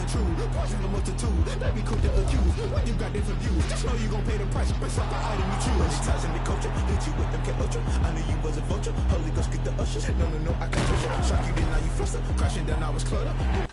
true. Portion the multitude, that be quick to accuse. When you got different views, just know you gon' pay the price based off the item you choose. Money ties in the culture, hit you with them K ultra. I knew you was a vulture, Holy Ghost get the usher. No, I can't touch you. Shock you, then now you fluster. Crashing down, I was cluttered.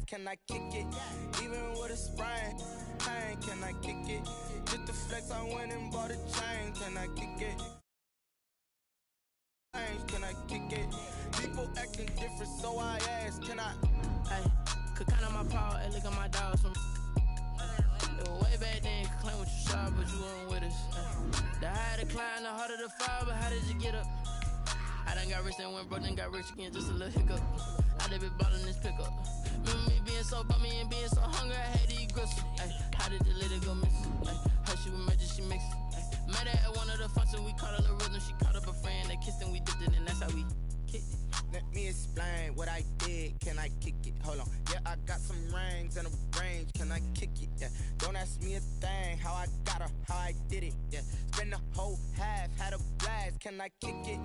Can I kick it? Even with a sprain, pain, can I kick it? Just the flex, I went and bought a chain. Can I kick it? Can I kick it? People acting different, so I ask, can I? Hey, could count on my power, hey, look at my dogs from. It was way back then, could claim what you saw, but you weren't with us. The higher the climb, the harder the fall, but how did you get up? I done got rich and went broke, then got rich again, just a little hiccup. I done been ballin' this pickup. Remember me being so bummy and being so hungry, I had to eat gristle. Ay, how did the lady go missing? Her she was magic, she mixed. Met her at one of the functions, we caught a little rhythm. She caught up a friend, they kissed and we dipped it, and that's how we kicked it. Let me explain what I did, can I kick it? Hold on, yeah, I got some rings and a range, can I kick it? Yeah, don't ask me a thing, how I got her, how I did it. Yeah, spend the whole half, had a blast, can I kick it?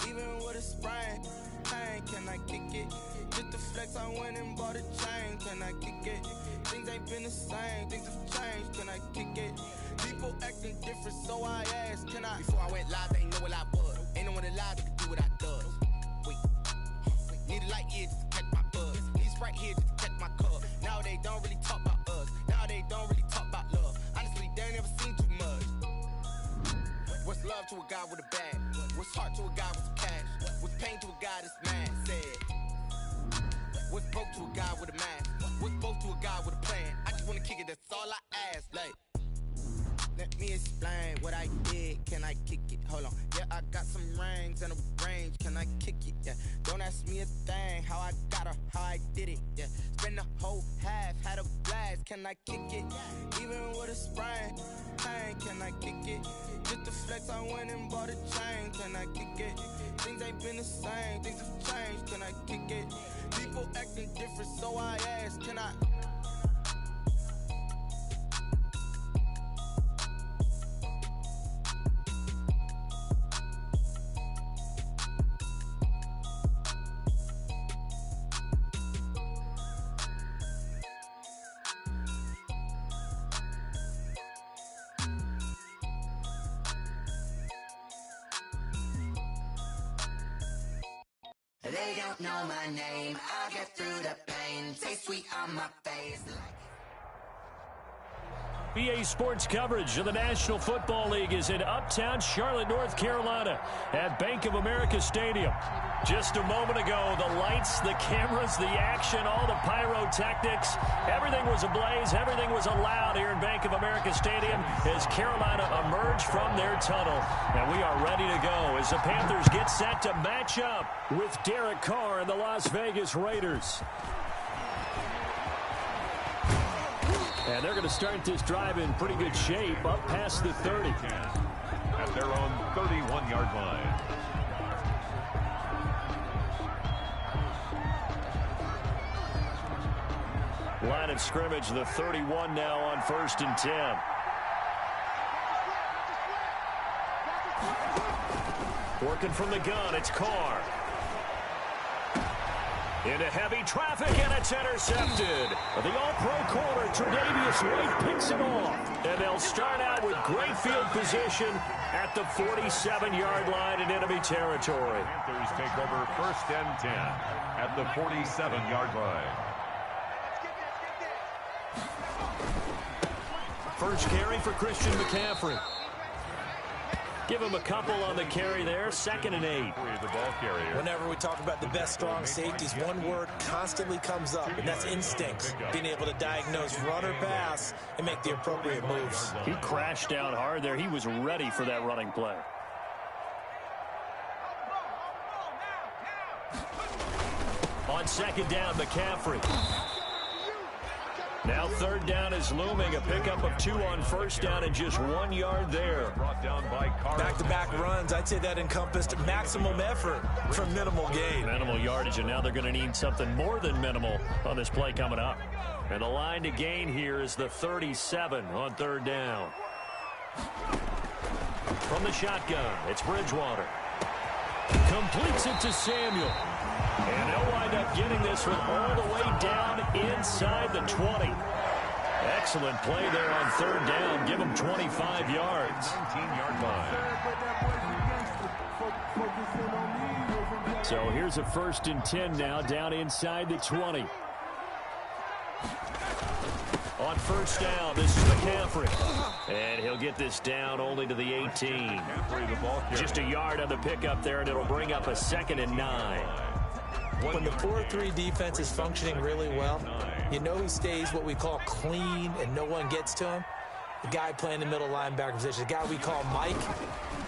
Even with a sprain, pain, can I kick it? Just the flex, I went and bought a chain, can I kick it? Things ain't been the same, things have changed, can I kick it? People acting different, so I asked, can I? Before I went live, they ain't know what I was. Ain't no one alive that could do what I does. Wait, need a light here just to catch my buzz. Need Sprite here just to catch my cup. Now they don't really talk about us. Now they don't really talk about love. Honestly, they ain't never seen too much. What's love to a guy with a bag? What's heart to a guy with some cash? What's pain to a guy that's mad? Said. What's broke to a guy with a mask? What's broke to a guy with a plan? I just wanna kick it, that's all I ask. Like, let me explain what I did, can I kick it? Hold on, yeah, I got some rings and a range, can I kick it? Yeah, don't ask me a thing, how I got her, how I did it. Yeah, spend the whole half, had a blast, can I kick it? Even with a sprain, pain, can I kick it? Just the flex, I went and bought a chain, can I kick it? Things ain't been the same, things have changed, can I kick it? People acting different, so I ask, can I? They don't know my name. I'll get through the pain. Taste sweet on my face. BA Sports coverage of the National Football League is in uptown Charlotte, North Carolina at Bank of America Stadium. Just a moment ago, the lights, the cameras, the action, all the pyrotechnics, everything was ablaze, everything was allowed here in Bank of America Stadium as Carolina emerged from their tunnel. And we are ready to go as the Panthers get set to match up with Derek Carr and the Las Vegas Raiders. And they're going to start this drive in pretty good shape up past the 30. At their own 31-yard line. Line of scrimmage, the 31 now on 1st and 10. Working from the gun, it's Carr. Into heavy traffic, and it's intercepted. The all-pro corner, Tre'Davious White, picks it off. And they'll start out with great field position at the 47-yard line in enemy territory. Panthers take over 1st and 10 at the 47-yard line. First carry for Christian McCaffrey. Give him a couple on the carry there. 2nd and 8. The ball carrier. Whenever we talk about the best strong safeties, one word constantly comes up, and that's instincts. Being able to diagnose run or pass and make the appropriate moves. He crashed down hard there. He was ready for that running play. On 2nd down, McCaffrey. Now 3rd down is looming. A pickup of 2 on 1st down and just 1 yard there. Brought down by Carr. Back-to-back runs, I'd say that encompassed maximum effort for minimal gain. Minimal yardage, and now they're going to need something more than minimal on this play coming up. And the line to gain here is the 37 on 3rd down. From the shotgun, it's Bridgewater. Completes it to Samuel. And they'll wind up getting this one all the way down inside the 20. Excellent play there on 3rd down. Give them 25 yards. 19-yard line. So here's a 1st and 10 now down inside the 20. On 1st down, this is McCaffrey. And he'll get this down only to the 18. Just a yard on the pickup there, and it'll bring up a 2nd and 9. When the 4-3 defense is functioning really well, you know who stays what we call clean and no one gets to him? The guy playing the middle linebacker position, the guy we call Mike.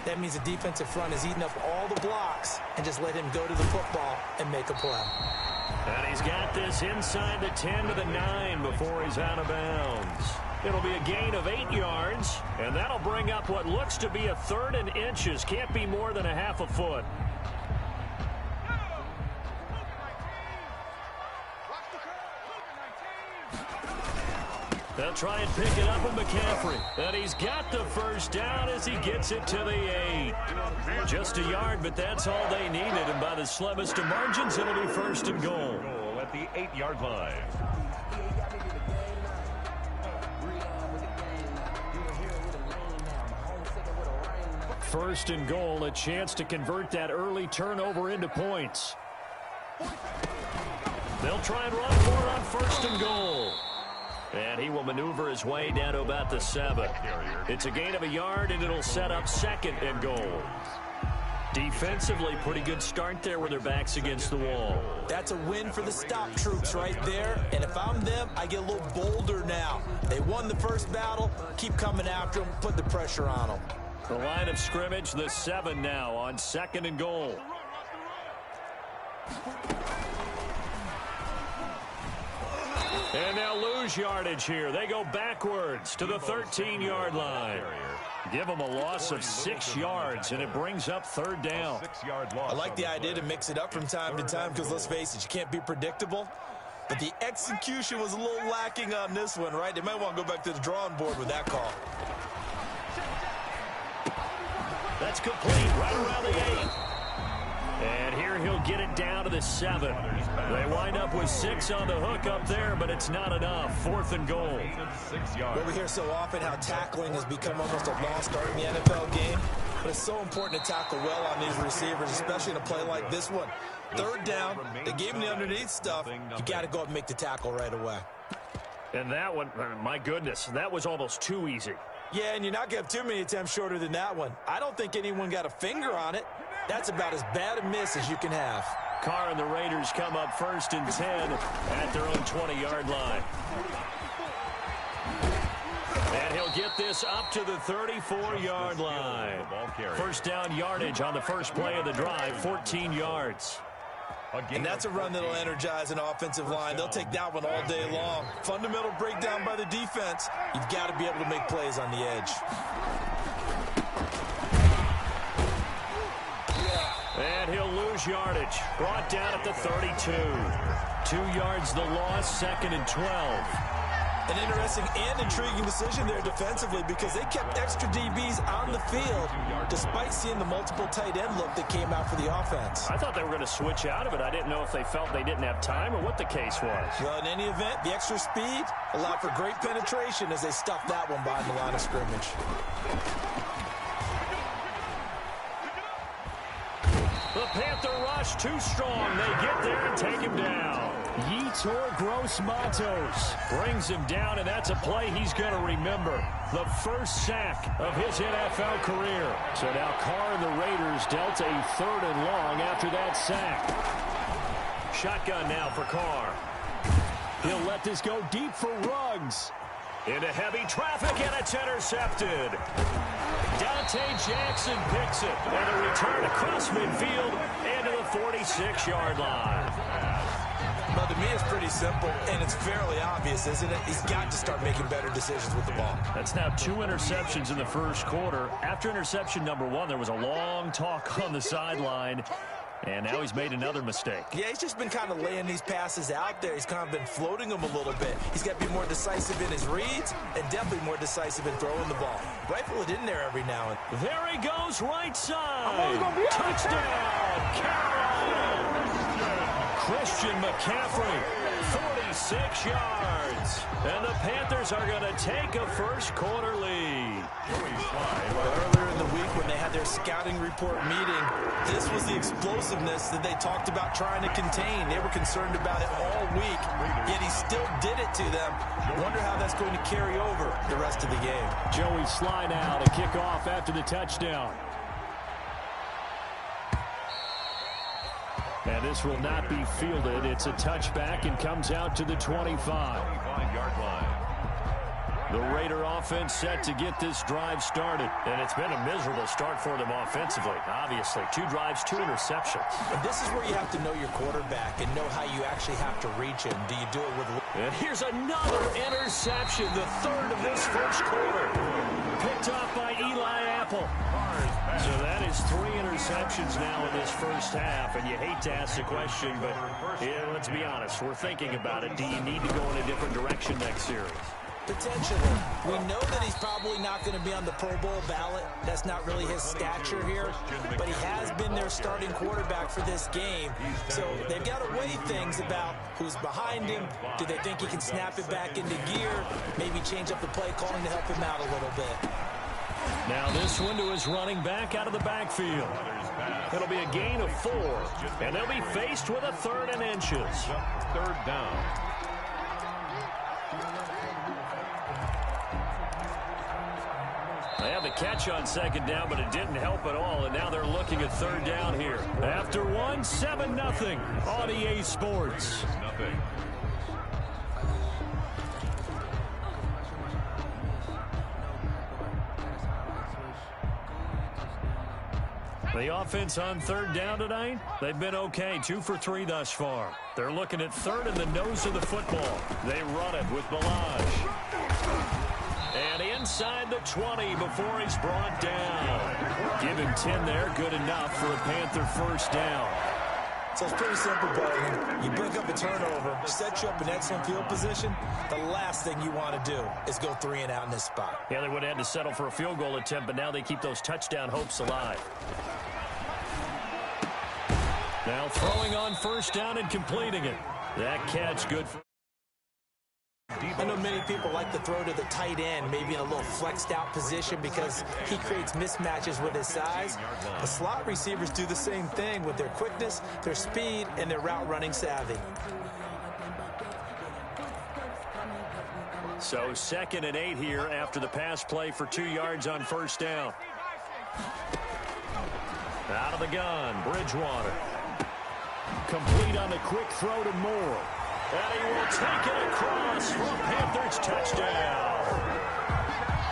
That means the defensive front is eating up all the blocks and just let him go to the football and make a play. And he's got this inside the 10 to the 9 before he's out of bounds. It'll be a gain of 8 yards, and that'll bring up what looks to be a 3rd and inches. Can't be more than a half a foot. They'll try and pick it up with McCaffrey. And he's got the 1st down as he gets it to the 8. Just a yard, but that's all they needed. And by the slimmest of margins, it'll be 1st and goal. Goal at the 8-yard line. First and goal, a chance to convert that early turnover into points. They'll try and run for it on 1st and goal. And he will maneuver his way down to about the 7. It's a gain of a yard, and it'll set up 2nd and goal. Defensively, pretty good start there with their backs against the wall. That's a win for the stop troops right there. And if I'm them, I get a little bolder now. They won the first battle. Keep coming after them. Put the pressure on them. The line of scrimmage, the 7 now on 2nd and goal. And they'll lose yardage here. They go backwards to the 13-yard line. Give them a loss of 6 yards, and it brings up 3rd down. I like the idea to mix it up from time to time because, let's face it, you can't be predictable. But the execution was a little lacking on this one, right? They might want to go back to the drawing board with that call. That's complete right around the 8. And here he'll get it down to the 7. They wind up with 6 on the hook up there, but it's not enough. 4th and goal. Well, we hear so often how tackling has become almost a lost art in the NFL game. But it's so important to tackle well on these receivers, especially in a play like this one. Third down. They gave him the underneath stuff. You got to go up and make the tackle right away. And that one, my goodness, that was almost too easy. Yeah, and you're not going to have too many attempts shorter than that one. I don't think anyone got a finger on it. That's about as bad a miss as you can have. Carr and the Raiders come up 1st and 10 at their own 20-yard line. And he'll get this up to the 34-yard line. First down yardage on the first play of the drive, 14 yards. And that's a run that'll energize an offensive line. They'll take that one all day long. Fundamental breakdown by the defense. You've got to be able to make plays on the edge. And he'll lose yardage. Brought down at the 32. 2 yards the loss, 2nd and 12. An interesting and intriguing decision there defensively because they kept extra DBs on the field despite seeing the multiple tight end look that came out for the offense. I thought they were going to switch out of it. I didn't know if they felt they didn't have time or what the case was. Well, in any event, the extra speed allowed for great penetration as they stuffed that one behind the line of scrimmage. The Panther rush too strong. They get there and take him down. Yetur Gross-Matos brings him down, and that's a play he's going to remember. The first sack of his NFL career. So now Carr and the Raiders dealt a 3rd and long after that sack. Shotgun now for Carr. He'll let this go deep for Ruggs. Into heavy traffic, and it's intercepted. Dante Jackson picks it, and a return across midfield into the 46-yard line. Well, to me, it's pretty simple, and it's fairly obvious, isn't it? He's got to start making better decisions with the ball. That's now 2 interceptions in the first quarter. After interception number 1, there was a long talk on the sideline, and now he's made another mistake. Yeah, he's just been kind of laying these passes out there. He's kind of been floating them a little bit. He's got to be more decisive in his reads and definitely more decisive in throwing the ball. Rifle it in there every now and then. There he goes, right side. Touchdown, Carolina. Christian McCaffrey, 46 yards. And the Panthers are going to take a first quarter lead. Earlier in the week when they had their scouting report meeting, this was the explosiveness that they talked about trying to contain. They were concerned about it all week, yet he still did it to them. Wonder how that's going to carry over the rest of the game. Joey Sly now to kick off after the touchdown. And this will not be fielded. It's a touchback and comes out to the 25-yard line. The Raider offense set to get this drive started. And it's been a miserable start for them offensively. Obviously, 2 drives, 2 interceptions. And this is where you have to know your quarterback and know how you actually have to reach him. Do you do it with... And here's another interception, the 3rd of this first quarter. Picked off by Eli Apple. So that is 3 interceptions now in this first half, and you hate to ask the question, but yeah, let's be honest. We're thinking about it. Do you need to go in a different direction next series? Potentially. We know that he's probably not going to be on the Pro Bowl ballot. That's not really his stature here, but he has been their starting quarterback for this game. So they've got to weigh things about who's behind him. Do they think he can snap it back into gear? Maybe change up the play calling to help him out a little bit. Now this one to his running back out of the backfield. It'll be a gain of 4, and they'll be faced with a 3rd and inches. 3rd down. They had the catch on 2nd down, but it didn't help at all, and now they're looking at 3rd down here. After 1, 7-0 on EA Sports. The offense on 3rd down tonight, they've been okay, 2 for 3 thus far. They're looking at 3rd in the nose of the football. They run it with Balaj. And inside the 20 before he's brought down. Give him 10 there, good enough for a Panther first down. So it's pretty simple, Bowden. You break up a turnover, set you up in excellent field position. The last thing you want to do is go 3 and out in this spot. Yeah, they would have had to settle for a field goal attempt, but now they keep those touchdown hopes alive. Now throwing on first down and completing it. That catch good for I know many people like to throw to the tight end, maybe in a little flexed out position because he creates mismatches with his size. The slot receivers do the same thing with their quickness, their speed, and their route running savvy. So 2nd and 8 here after the pass play for 2 yards on first down. Out of the gun, Bridgewater. Complete on the quick throw to Moore. And he will take it across for a Panthers touchdown.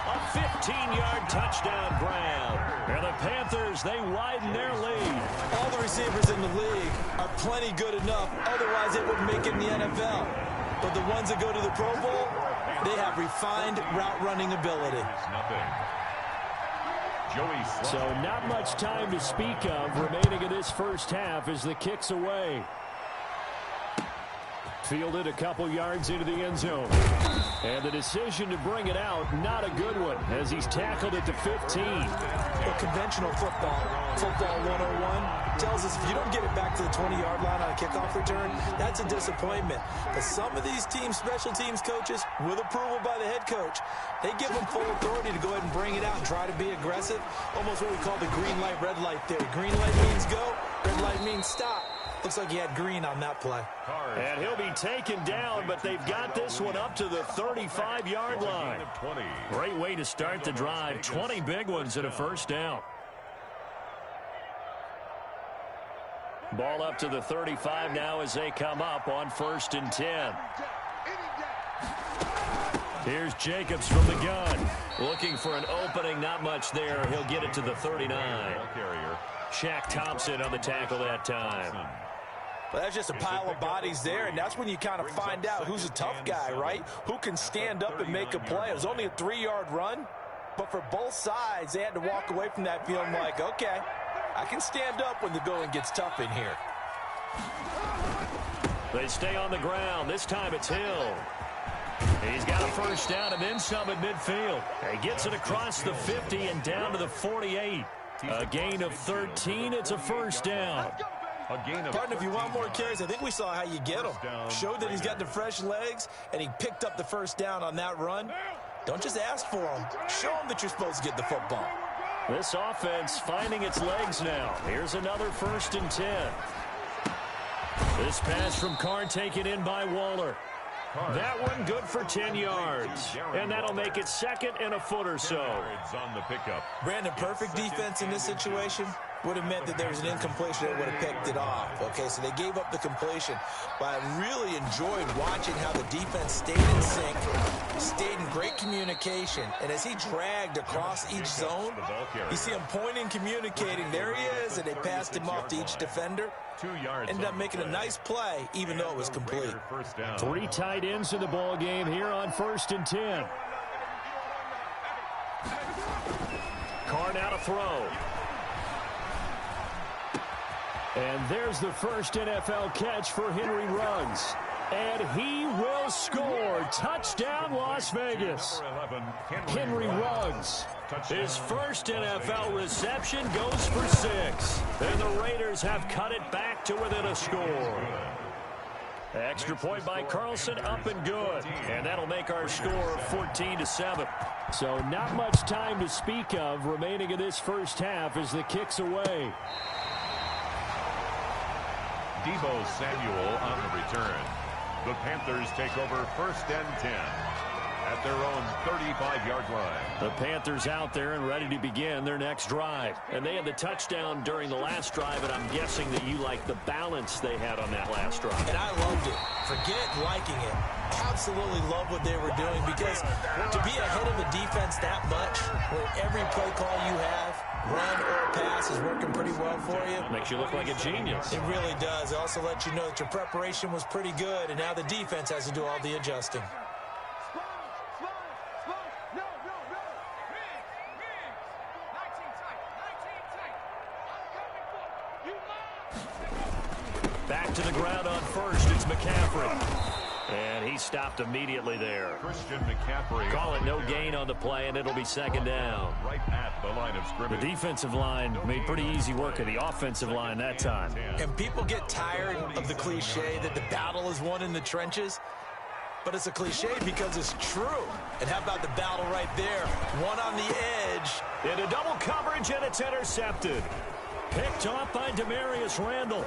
A 15-yard touchdown grab. And the Panthers, they widen their lead. All the receivers in the league are plenty good enough. Otherwise, they wouldn't make it in the NFL. But the ones that go to the Pro Bowl, they have refined route running ability. So not much time to speak of remaining in this first half as the kick's away. Fielded a couple yards into the end zone. And the decision to bring it out, not a good one, as he's tackled at the 15. Well, conventional football 101, tells us if you don't get it back to the 20-yard line on a kickoff return, that's a disappointment. But some of these teams, special teams coaches, with approval by the head coach, they give them full authority to go ahead and bring it out and try to be aggressive. Almost what we call the green light, red light theory. Green light means go, red light means stop. Looks like he had green on that play. And he'll be taken down, but they've got this one up to the 35-yard line. Great way to start the drive. 20 big ones and a first down. Ball up to the 35 now as they come up on 1st and 10. Here's Jacobs from the gun. Looking for an opening, not much there. He'll get it to the 39. Shaq Thompson on the tackle that time. Well, that's just a pile of bodies there, and that's when you kind of find out who's a tough guy, right? Who can stand up and make a play. It was only a 3-yard run, but for both sides, they had to walk away from that feeling like, okay, I can stand up when the going gets tough in here. They stay on the ground. This time it's Hill. He's got a first down and then some at midfield. He gets it across the 50 and down to the 48. A gain of 13. It's a first down. Partner, if you want more carries, I think we saw how you get them. Showed that he's got the fresh legs, and he picked up the first down on that run. Don't just ask for them. Show them that you're supposed to get the football. This offense finding its legs now. Here's another 1st and 10. This pass from Carr taken in by Waller. That one good for 10 yards. And that'll make it 2nd and a foot or so. Brandon, perfect defense in this situation would have meant that there was an incompletion that would have picked it off. Okay, so they gave up the completion. But I really enjoyed watching how the defense stayed in sync, stayed in great communication. And as he dragged across each zone, you see him pointing, communicating. There he is, and they passed him off to each defender. 2 yards. Ended up making a nice play, even though it was complete. 3 tight ends in the ball game here on 1st and 10. Carr now to throw. And there's the first NFL catch for Henry Ruggs. And he will score. Touchdown, Las Vegas. Henry Ruggs. His first NFL reception goes for 6. And the Raiders have cut it back to within a score. Extra point by Carlson, up and good. And that'll make our score 14-7. So not much time to speak of remaining in this first half as the kick's away. Deebo Samuel on the return. The Panthers take over 1st and 10 at their own 35-yard line. The Panthers out there and ready to begin their next drive. And they had the touchdown during the last drive, and I'm guessing that you like the balance they had on that last drive. And I loved it. Forget liking it. Absolutely love what they were doing, because to be ahead of a defense that much, where every play call you have, run or pass, is working pretty well for you. Makes you look like a genius. It really does. It also lets you know that your preparation was pretty good, and now the defense has to do all the adjusting. Back to the ground on first. It's McCaffrey. And he stopped immediately there. Christian McCaffrey. Call it no gain on the play, and it'll be 2nd down. Right at the line of scrimmage. The defensive line made pretty easy work of the offensive line that time. And people get tired of the cliche that the battle is won in the trenches. but it's a cliche because it's true. And how about the battle right there? One on the edge. Into double coverage, and it's intercepted. Picked off by Demarius Randall.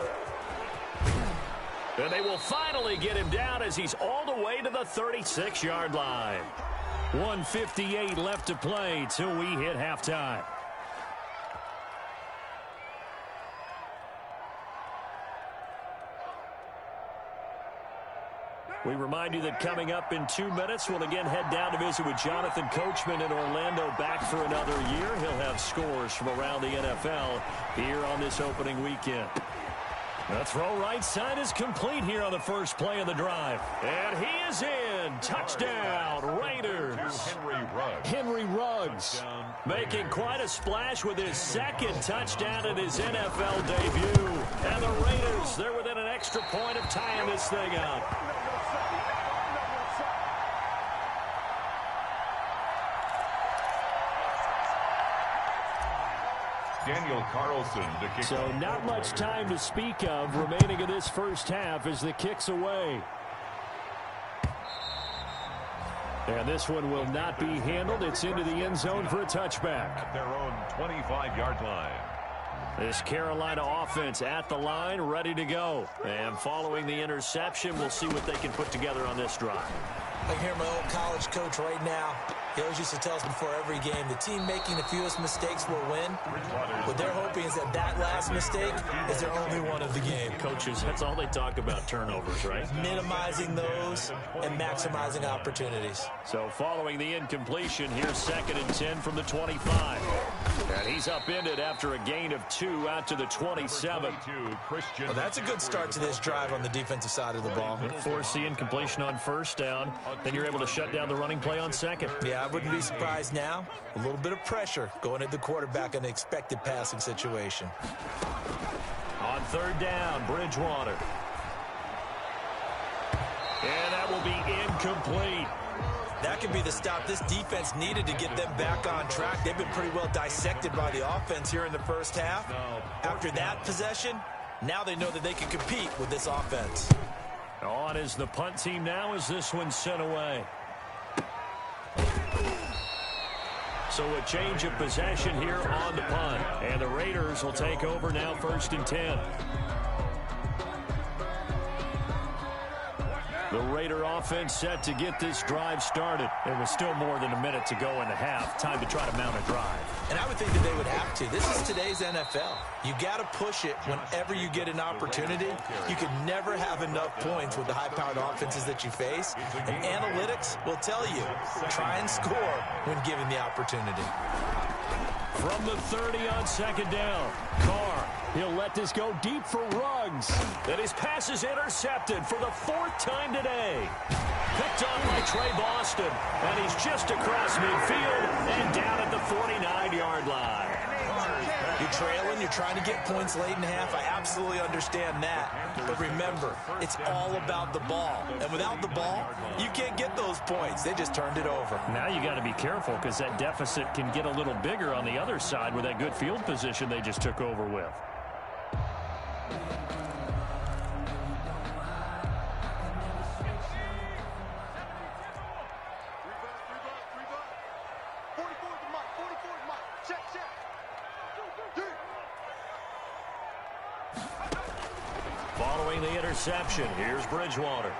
And they will finally get him down as he's all the way to the 36-yard line. 1:58 left to play till we hit halftime. We remind you that coming up in 2 minutes, we'll again head down to visit with Jonathan Coachman in Orlando, back for another year. He'll have scores from around the NFL here on this opening weekend. The throw right side is complete here on the first play of the drive. And he is in. Touchdown, Raiders. Henry Ruggs making quite a splash with his second touchdown in his NFL debut. And the Raiders, they're within an extra point of tying this thing up. Daniel Carlson to kick. So not much time to speak of remaining in this first half as the kick's away. And this one will not be handled. It's into the end zone for a touchback. At their own 25-yard line. This Carolina offense at the line, ready to go. And following the interception, we'll see what they can put together on this drive. I can hear my old college coach right now. He always used to tell us before every game, the team making the fewest mistakes will win. What they're hoping is that that last mistake is their only one of the game. Coaches, that's all they talk about, turnovers, right? Minimizing those and maximizing opportunities. So following the incompletion, here's 2nd and 10 from the 25. And he's upended after a gain of 2 out to the 27. Well, that's a good start to this drive on the defensive side of the ball. Force the incompletion on first down, then you're able to shut down the running play on second. Yeah, I wouldn't be surprised now. A little bit of pressure going at the quarterback in the expected passing situation. On 3rd down, Bridgewater. And that will be incomplete. That could be the stop this defense needed to get them back on track. They've been pretty well dissected by the offense here in the first half. After that possession, now they know that they can compete with this offense. On is the punt team now as this one's sent away. So a change of possession here on the punt. And the Raiders will take over now, 1st and 10. The Raider offense set to get this drive started. There was still more than a minute to go in the half. Time to try to mount a drive. And I would think that they would have to. This is today's NFL. You got to push it whenever you get an opportunity. You can never have enough points with the high-powered offenses that you face. And analytics will tell you, try and score when given the opportunity. From the 30 on 2nd down, Carr. He'll let this go deep for Ruggs. And his pass is intercepted for the 4th time today. Picked off by Trey Boston. And he's just across midfield and down at the 49-yard line. You're trailing, you're trying to get points late in the half. I absolutely understand that. But remember, it's all about the ball. And without the ball, you can't get those points. They just turned it over. Now you got to be careful because that deficit can get a little bigger on the other side with that good field position they just took over with. Following the interception, here's Bridgewater.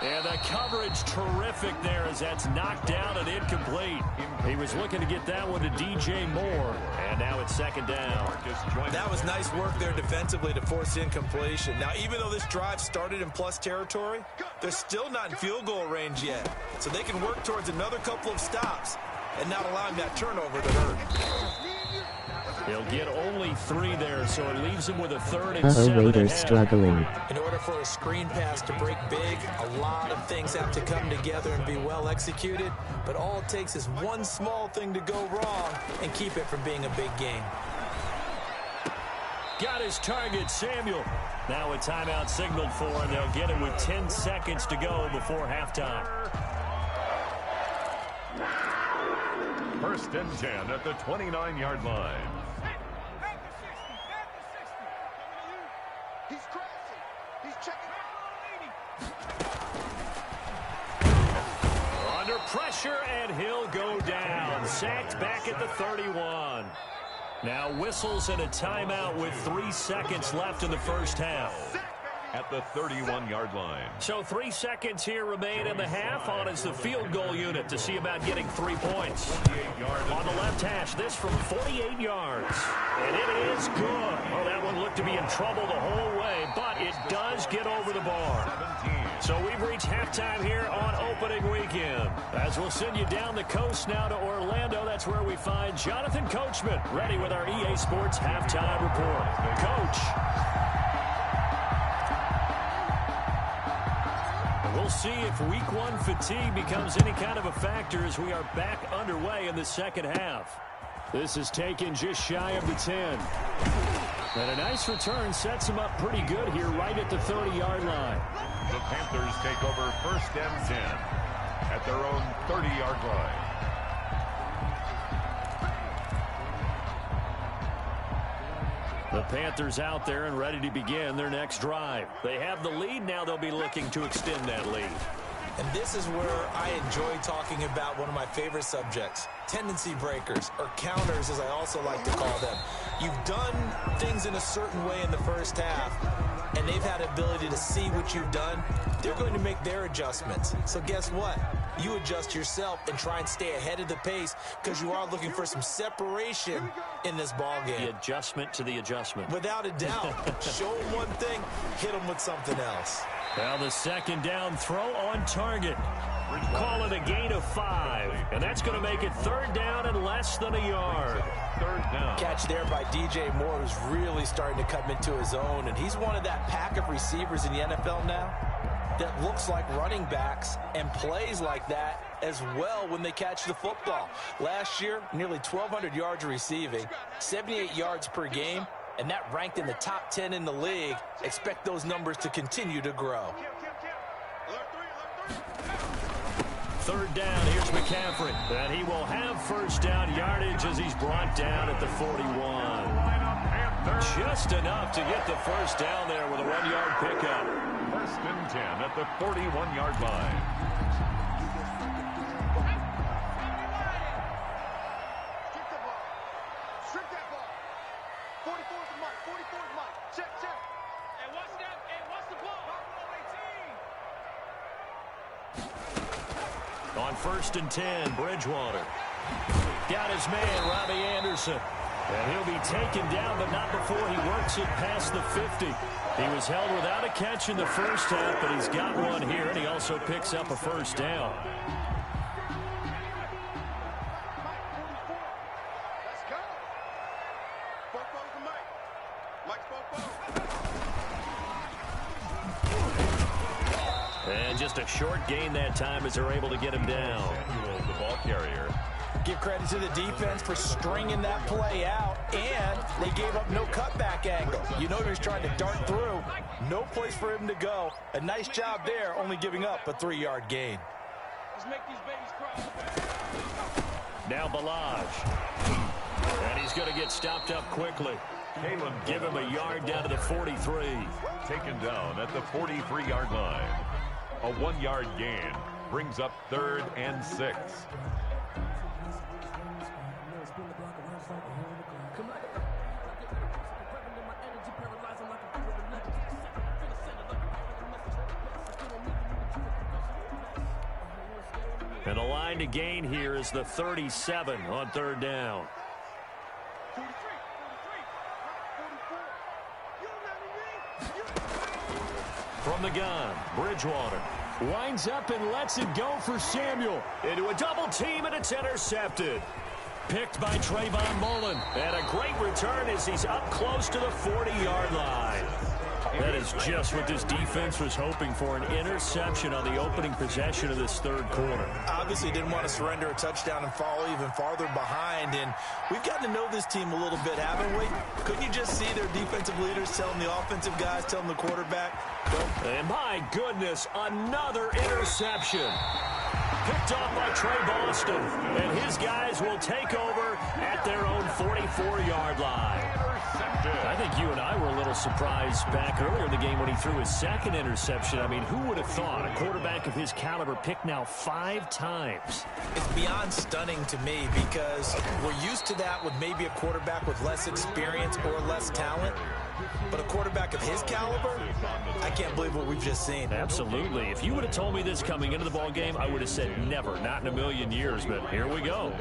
And the coverage terrific there as that's knocked down and incomplete. He was looking to get that one to DJ Moore. And now it's 2nd down. That was nice work there defensively to force incompletion. Now, even though this drive started in plus territory, they're still not in field goal range yet. So they can work towards another couple of stops and not allowing that turnover to hurt. He'll get only 3 there, so it leaves him with a 3rd and 7. Raiders struggling. In order for a screen pass to break big, a lot of things have to come together and be well executed, but all it takes is one small thing to go wrong and keep it from being a big game. Got his target, Samuel. Now a timeout signaled for, and they'll get it with 10 seconds to go before halftime. 1st and 10 at the 29-yard line. pressure, and he'll go down. Sacked back at the 31. Now whistles and a timeout with 3 seconds left in the first half. At the 31-yard line. So 3 seconds here remain in the half. On is the field goal unit to see about getting 3 points. On the left hash, this from 48 yards. And it is good. Oh, that one looked to be in trouble the whole way, but it does get over the bar. 17. So we've reached halftime here on opening weekend. As we'll send you down the coast now to Orlando, that's where we find Jonathan Coachman ready with our EA Sports halftime report. Coach. We'll see if week one fatigue becomes any kind of a factor as we are back underway in the second half. This is taken just shy of the 10. And a nice return sets him up pretty good here right at the 30-yard line. The Panthers take over first and 10 at their own 30-yard line. The Panthers out there and ready to begin their next drive. They have the lead. Now they'll be looking to extend that lead. And this is where I enjoy talking about one of my favorite subjects, tendency breakers, or counters as I also like to call them. You've done things in a certain way in the first half, and they've had the ability to see what you've done. They're going to make their adjustments. So guess what? You adjust yourself and try and stay ahead of the pace because you are looking for some separation in this ball game. The adjustment to the adjustment. Without a doubt. Show them one thing, hit them with something else. Well, the second down throw on target. Call it a gain of 5. And that's going to make it third down and less than a yard. Third down. Catch there by DJ Moore, who's really starting to come into his own. And he's one of that pack of receivers in the NFL now that looks like running backs and plays like that as well when they catch the football. Last year, nearly 1,200 yards receiving, 78 yards per game, and that ranked in the top 10 in the league. Expect those numbers to continue to grow. Third down, here's McCaffrey. And he will have first down yardage as he's brought down at the 41. Just enough to get the first down there with a 1-yard pickup. First and 10 at the 41-yard line. On first and 10, Bridgewater. Got his man, Robbie Anderson. And he'll be taken down, but not before he works it past the 50. He was held without a catch in the first half, but he's got one here, and he also picks up a first down. And just a short gain that time as they're able to get him down. Samuel, the ball carrier. Give credit to the defense for stringing that play out, and they gave up no cutback angle. You know he was trying to dart through. No place for him to go. A nice job there, only giving up a 3-yard gain. Let's make these babies cry. Now Balaj. And he's going to get stopped up quickly. Give him a yard down to the 43. Taken down at the 43-yard line. A 1-yard gain brings up third and 6. And the line to gain here is the 37 on third down. From the gun, Bridgewater winds up and lets it go for Samuel. Into a double team, and it's intercepted. Picked by Trayvon Mullen. And a great return as he's up close to the 40-yard line. That is just what this defense was hoping for, an interception on the opening possession of this third quarter. Obviously didn't want to surrender a touchdown and fall even farther behind, and we've gotten to know this team a little bit, haven't we? Couldn't you just see their defensive leaders telling the offensive guys, telling the quarterback, go? And my goodness, another interception. Picked off by Trey Boston, and his guys will take over at their own 44-yard line. intercepted. I think you and I were a little surprised back earlier in the game when he threw his second interception. I mean, who would have thought a quarterback of his caliber picked now 5 times? It's beyond stunning to me because we're used to that with maybe a quarterback with less experience or less talent. But a quarterback of his caliber, I can't believe what we've just seen. Absolutely. If you would have told me this coming into the ball game, I would have said never, not in a million years. But here we go.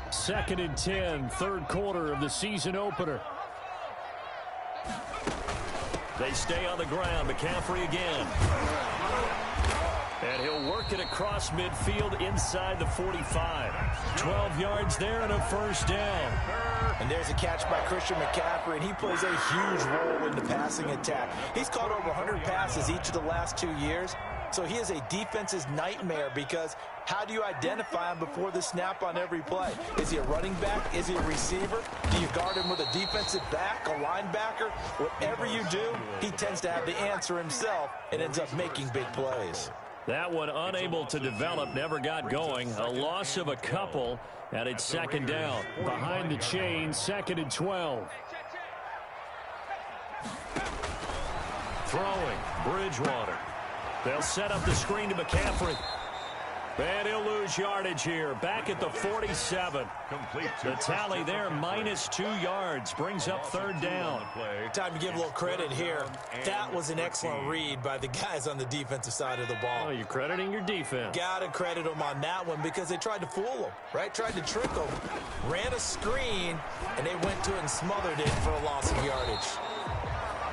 2nd and 10, third quarter of the season opener. They stay on the ground. McCaffrey again. And he'll work it across midfield inside the 45. 12 yards there and a first down. And there's a catch by Christian McCaffrey, and he plays a huge role in the passing attack. He's caught over 100 passes each of the last 2 years, so he is a defense's nightmare because how do you identify him before the snap on every play? Is he a running back? Is he a receiver? Do you guard him with a defensive back, a linebacker? Whatever you do, he tends to have the answer himself and ends up making big plays. That one unable to develop, never got going. A loss of a couple, and it's second down. Behind the chain, 2nd and 12. Throwing, Bridgewater. They'll set up the screen to McCaffrey. And he'll lose yardage here. Back at the 47. The tally there, -2 yards. Brings up third down. Time to give a little credit here. That was an excellent read by the guys on the defensive side of the ball. Oh, you're crediting your defense. Gotta credit them on that one because they tried to fool them, right? Tried to trick them. Ran a screen, and they went to it and smothered it for a loss of yardage.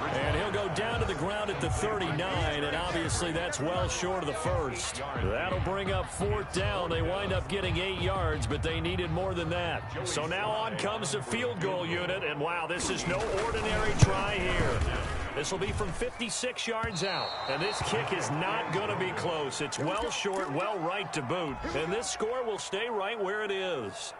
And he'll go down to the ground at the 39, and obviously that's well short of the first. That'll bring up fourth down. They wind up getting 8 yards, but they needed more than that. So now on comes the field goal unit, and wow, this is no ordinary try here. This will be from 56 yards out, and this kick is not going to be close. It's well short, well right to boot, and this score will stay right where it is.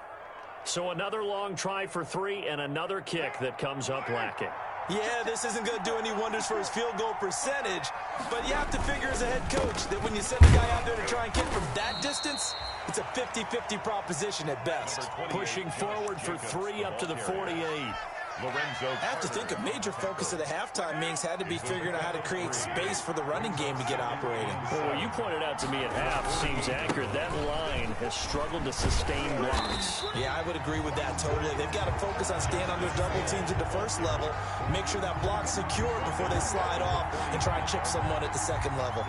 So another long try for 3 and another kick that comes up lacking. Yeah, this isn't going to do any wonders for his field goal percentage, but you have to figure as a head coach that when you send a guy out there to try and kick from that distance, it's a 50-50 proposition at best. Pushing forward for 3 up to the 48. I have to think a major focus of the halftime meetings had to be figuring out how to create space for the running game to get operating. Well, what you pointed out to me at half seems accurate. That line has struggled to sustain blocks. Yeah, I would agree with that totally. They've got to focus on staying on their double teams at the first level, make sure that block's secure before they slide off and try and chip someone at the second level.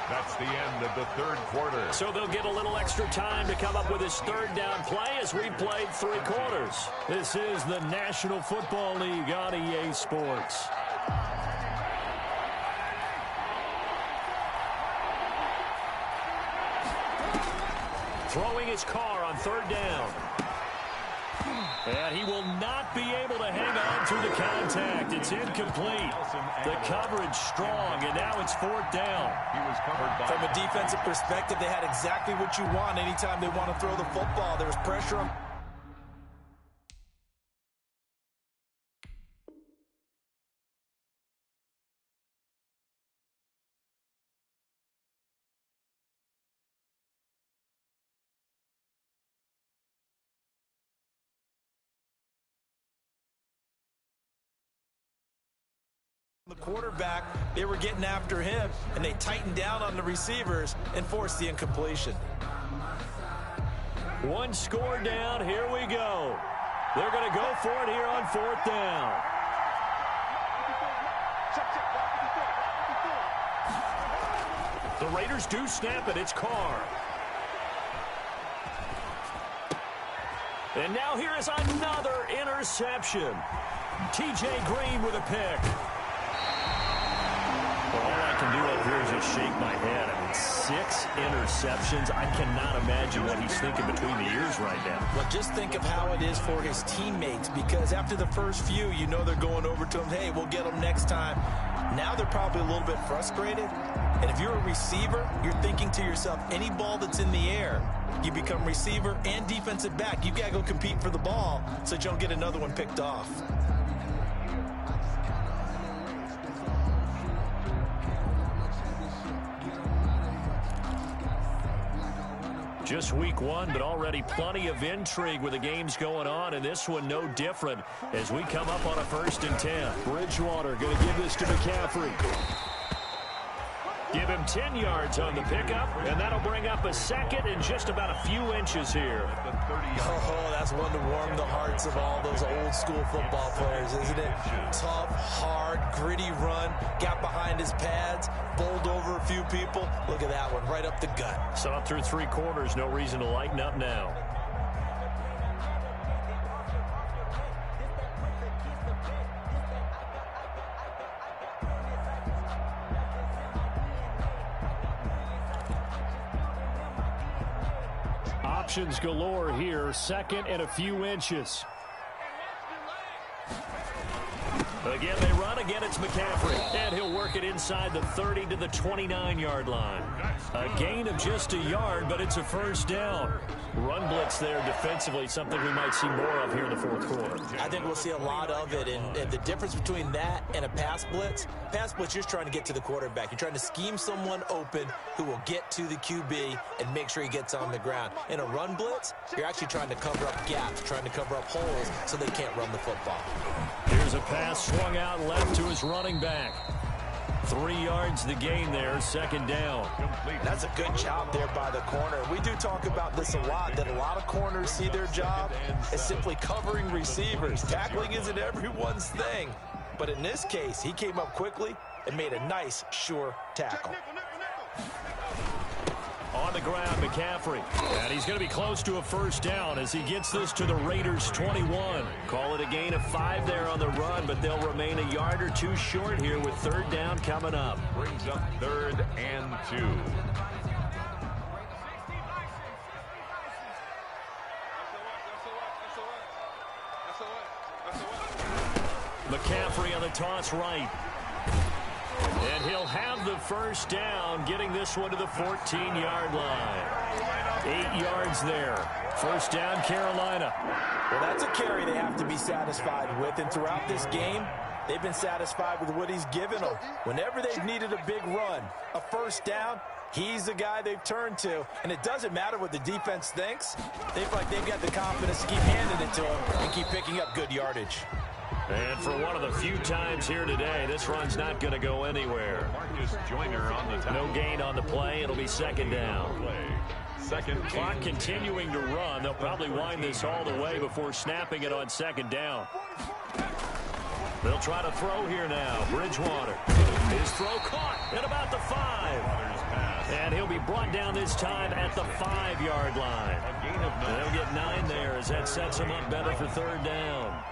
That's the end of the third quarter. So they'll get a little extra time to come up with his third down play as we played 3 quarters. This is the National Football League on EA Sports. Throwing his car on third down. And he will not be able to hang on through the contact. It's incomplete. The coverage strong, and now it's fourth down. He was covered by... From a defensive perspective, they had exactly what you want anytime they want to throw the football. There was pressure on... The quarterback, they were getting after him, and they tightened down on the receivers and forced the incompletion. 1 score down. Here we go. They're going to go for it here on fourth down. The Raiders do snap it. It's Carr. And now here is another interception. T.J. Green with a pick. All I can do up here is just shake my head. I mean, 6 interceptions. I cannot imagine what he's thinking between the ears right now. Well, just think of how it is for his teammates, because after the first few, you know they're going over to him, hey, we'll get them next time. Now they're probably a little bit frustrated. And if you're a receiver, you're thinking to yourself, any ball that's in the air, you become receiver and defensive back. You've got to go compete for the ball so that you don't get another one picked off. Just week one, but already plenty of intrigue with the games going on, and this one no different as we come up on a 1st and 10. Bridgewater going to give this to McCaffrey. Give him 10 yards on the pickup, and that'll bring up a second and just about a few inches here. Oh, that's one to warm the hearts of all those old school football players, isn't it? Tough, hard, gritty run, got behind his pads, bowled over a few people. Look at that one, right up the gut. Saw it through 3 quarters, no reason to lighten up now. Options galore here, 2nd and a few inches. Again, they run. Again, it's McCaffrey. And he'll work it inside the 30 to the 29-yard line. A gain of just a yard, but it's a 1st down. Run blitz there defensively, something we might see more of here in the 4th quarter. I think we'll see a lot of it, and the difference between that and a pass blitz, you're just trying to get to the quarterback. You're trying to scheme someone open who will get to the QB and make sure he gets on the ground. In a run blitz, you're actually trying to cover up gaps, trying to cover up holes so they can't run the football. Here's a pass swung out left to his running back. 3 yards the gain there, 2nd down. That's a good job there by the corner. We do talk about this a lot, that a lot of corners see their job as simply covering receivers. Tackling isn't everyone's thing. But in this case, he came up quickly and made a nice, sure tackle. On the ground, McCaffrey. And he's going to be close to a 1st down as he gets this to the Raiders' 21. Call it a gain of 5 there on the run, but they'll remain a yard or 2 short here with 3rd down coming up. Brings up 3rd and 2. McCaffrey on the toss right. And he'll have the 1st down, getting this one to the 14-yard line. 8 yards there. 1st down, Carolina. Well, that's a carry they have to be satisfied with. And throughout this game, they've been satisfied with what he's given them. Whenever they've needed a big run, a 1st down, he's the guy they've turned to. And it doesn't matter what the defense thinks. They feel like they've got the confidence to keep handing it to him and keep picking up good yardage. And for one of the few times here today, this run's not going to go anywhere. No gain on the play. It'll be 2nd down. Clock continuing to run. They'll probably wind this all the way before snapping it on 2nd down. They'll try to throw here now. Bridgewater. His throw caught at about the 5. And he'll be brought down this time at the 5-yard line. They'll get 9 there as that sets him up better for 3rd down.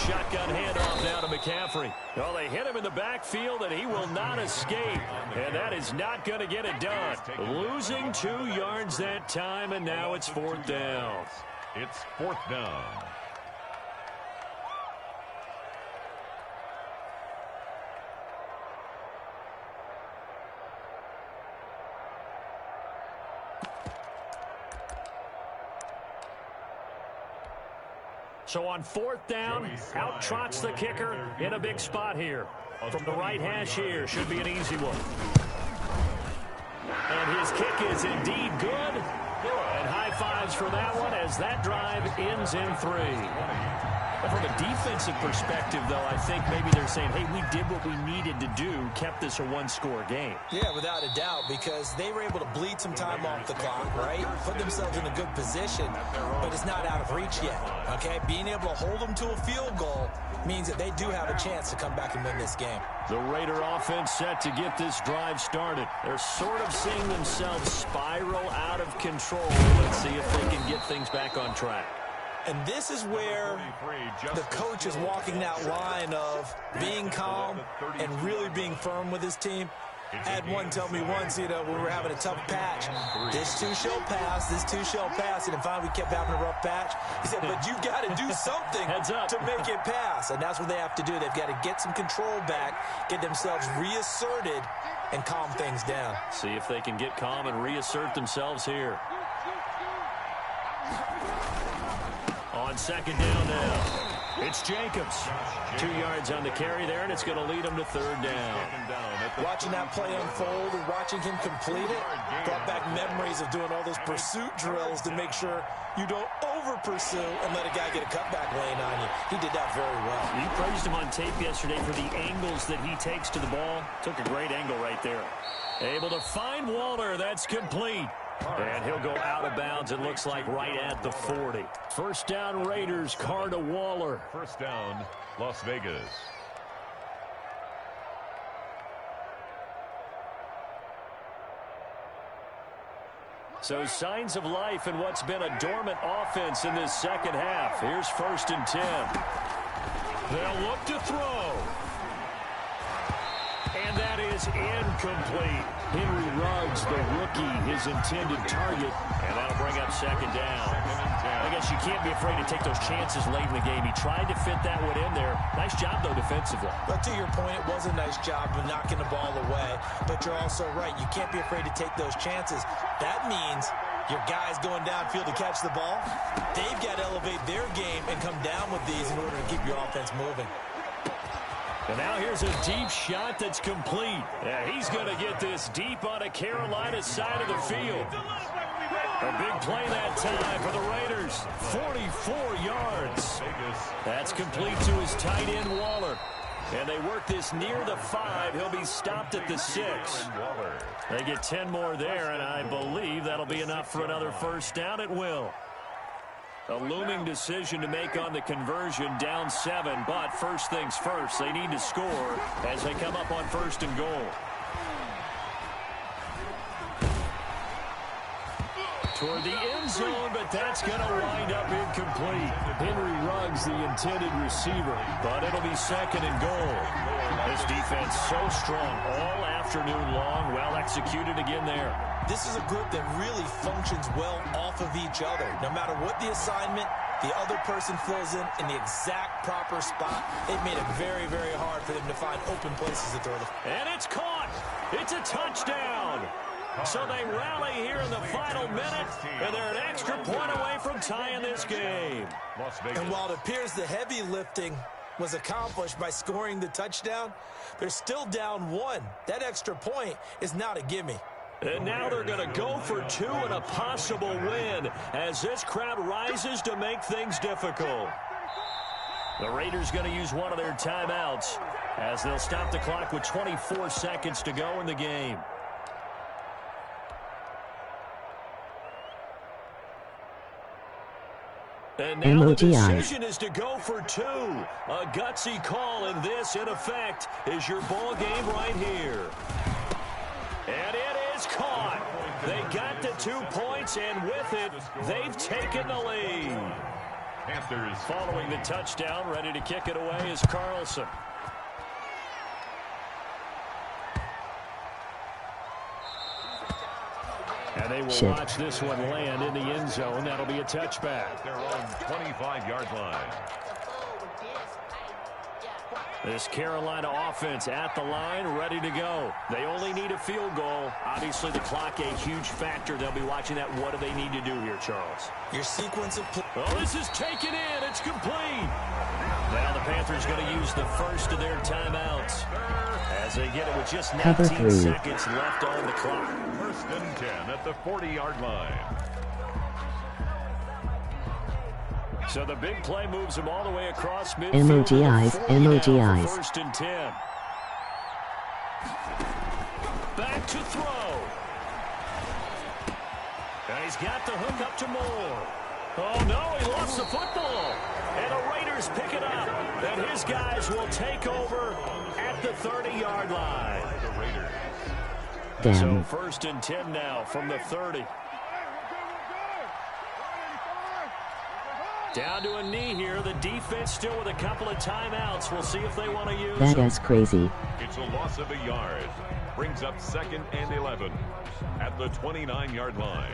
Shotgun handoff now to McCaffrey. Well, they hit him in the backfield, and he will not escape. And that is not going to get it done. Losing 2 yards that time, and now it's 4th down. It's 4th down. So on 4th down, out trots the kicker in a big spot here. From the right hash here, should be an easy one. And his kick is indeed good. And high fives for that one as that drive ends in 3. From a defensive perspective, though, I think maybe they're saying, hey, we did what we needed to do, kept this a 1-score game. Yeah, without a doubt, because they were able to bleed some time off the clock, right? Put themselves in a good position, but it's not out of reach yet, okay? Being able to hold them to a field goal means that they do have a chance to come back and win this game. The Raider offense set to get this drive started. They're sort of seeing themselves spiral out of control. Let's see if they can get things back on track. And this is where the coach is walking that line of being calm and really being firm with his team. I had one tell me once, when we were having a tough patch, this too shall pass, this too shall pass. And finally we kept having a rough patch. He said, but you got to do something to make it pass. And that's what they have to do. They've got to get some control back, get themselves reasserted, and calm things down. See if they can get calm and reassert themselves here. On 2nd down now. It's Jacobs. 2 yards on the carry there, and it's going to lead him to third down. Watching that play unfold and watching him complete it brought back memories of doing all those pursuit drills to make sure you don't over-pursue and let a guy get a cutback lane on you. He did that very well. You praised him on tape yesterday for the angles that he takes to the ball. Took a great angle right there. Able to find Waller. That's complete. And he'll go out of bounds, it looks like, right at the 40. First down, Raiders. Carr to Waller. First down, Las Vegas. So signs of life in what's been a dormant offense in this second half. Here's 1st and 10. They'll look to throw. And that is incomplete. Henry Ruggs, the rookie, his intended target. And that'll bring up second down. I guess you can't be afraid to take those chances late in the game. He tried to fit that one in there. Nice job, though, defensively. But to your point, it was a nice job of knocking the ball away. But you're also right. You can't be afraid to take those chances. That means your guys going downfield to catch the ball, they've got to elevate their game and come down with these in order to keep your offense moving. And now here's a deep shot that's complete. Yeah, he's going to get this deep on a Carolina side of the field. A big play that time for the Raiders. 44 yards. That's complete to his tight end, Waller. And they work this near the 5. He'll be stopped at the 6. They get 10 more there, and I believe that'll be enough for another first down. It will. A looming decision to make on the conversion, down 7, but first things first, they need to score as they come up on 1st and goal. Toward the end zone, but that's going to wind up incomplete. Henry Ruggs, the intended receiver, but it'll be 2nd and goal. This defense so strong all afternoon long, well executed again there. This is a group that really functions well off of each other. No matter what the assignment, the other person fills in the exact proper spot. They've made it very, very hard for them to find open places to throw the. And it's caught. It's a touchdown. So they rally here in the final minute, and they're an extra point away from tying this game. And while it appears the heavy lifting was accomplished by scoring the touchdown, they're still down 1. That extra point is not a gimme. And now they're going to go for 2 and a possible win as this crowd rises to make things difficult. The Raiders going to use one of their timeouts as they'll stop the clock with 24 seconds to go in the game. And now the decision is to go for 2. A gutsy call, and this, in effect, is your ball game right here. And it is caught. They got the 2 points, and with it, they've taken the lead. Panthers following the touchdown, ready to kick it away is Carlson. And they will watch this one land in the end zone. That'll be a touchback. Their own 25-yard line. This Carolina offense at the line, ready to go. They only need a field goal. Obviously, the clock a huge factor. They'll be watching that. What do they need to do here, Charles? Your sequence of play. Oh, this is taken in. It's complete. Now the Panthers going to use the first of their timeouts as they get it with just 19 seconds left on the clock. 1st and 10 at the 40-yard line. So the big play moves them all the way across midfield. Emoji eyes, emoji eyes. 1st and 10. Back to throw. And he's got the hook up to Moore. Oh, no, he lost the football. And the Raiders pick it up. And his guys will take over at the 30-yard line. Damn. So 1st and 10 now from the 30. Down to a knee here. The defense still with a couple of timeouts. We'll see if they want to use that is crazy. It's a loss of a yard. Brings up 2nd and 11 at the 29-yard line.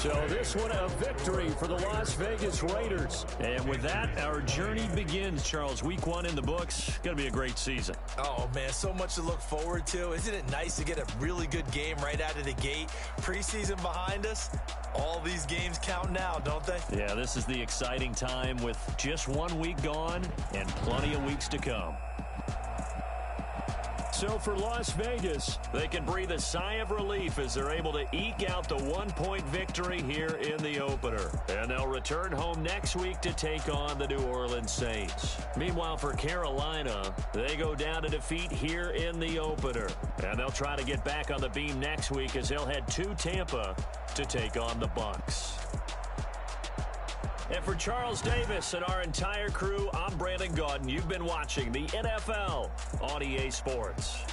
So this one a victory for the Las Vegas Raiders. And with that, our journey begins, Charles. Week 1 in the books. Going to be a great season. Oh, man, so much to look forward to. Isn't it nice to get a really good game right out of the gate? Preseason behind us. All these games count now, don't they? Yeah, this is the exciting time with just 1 week gone and plenty of weeks to come. So for Las Vegas, they can breathe a sigh of relief as they're able to eke out the 1-point victory here in the opener. And they'll return home next week to take on the New Orleans Saints. Meanwhile, for Carolina, they go down to defeat here in the opener. And they'll try to get back on the beam next week as they'll head to Tampa to take on the Bucs. And for Charles Davis and our entire crew, I'm Brandon Gaudin. You've been watching the NFL on EA Sports.